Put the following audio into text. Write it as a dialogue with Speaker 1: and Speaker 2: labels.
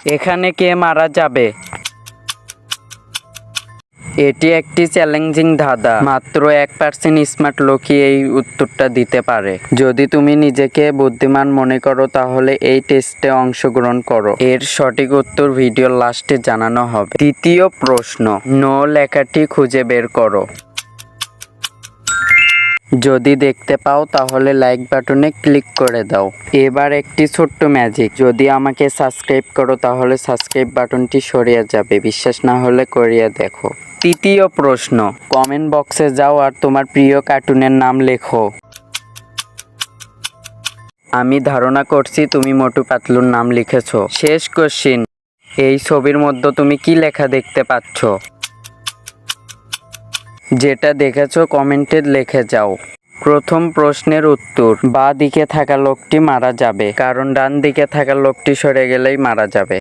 Speaker 1: এখানে কে মারা যাবে? এটি একটি চ্যালেঞ্জিং ধাঁধা। মাত্র 1% স্মার্ট লোকই এই উত্তরটা দিতে পারে। যদি তুমি নিজেকে বুদ্ধিমান মনে করো তাহলে এই টেস্টে অংশগ্রহণ করো। এর সঠিক উত্তর ভিডিওর লাস্টে জানানো হবে। তৃতীয় প্রশ্ন, নো লেখাটি খুঁজে বের করো। যদি দেখতে পাও তাহলে লাইক বাটনে ক্লিক করে দাও। এবার একটি ছোট্ট ম্যাজিক, যদি আমাকে সাবস্ক্রাইব করো তাহলে সাবস্ক্রাইব বাটনটি সরিয়ে যাবে। বিশ্বাস না হলে করিয়ে দেখো। তৃতীয় প্রশ্ন, কমেন্ট বক্সে যাও আর তোমার প্রিয় কার্টুনের নাম লেখো। আমি ধারণা করছি তুমি মোটু পাতলুর নাম লিখেছো। শেষ কোশ্চিন, এই ছবির মধ্যে তুমি কি লেখা দেখতে পাচ্ছ? যেটা দেখেছো কমেন্টে লিখে যাও। প্রথম প্রশ্নের উত্তর, বাঁ দিকে থাকা লোকটি মারা যাবে, কারণ ডান দিকে থাকা লোকটি সরে গেলেই মারা যাবে।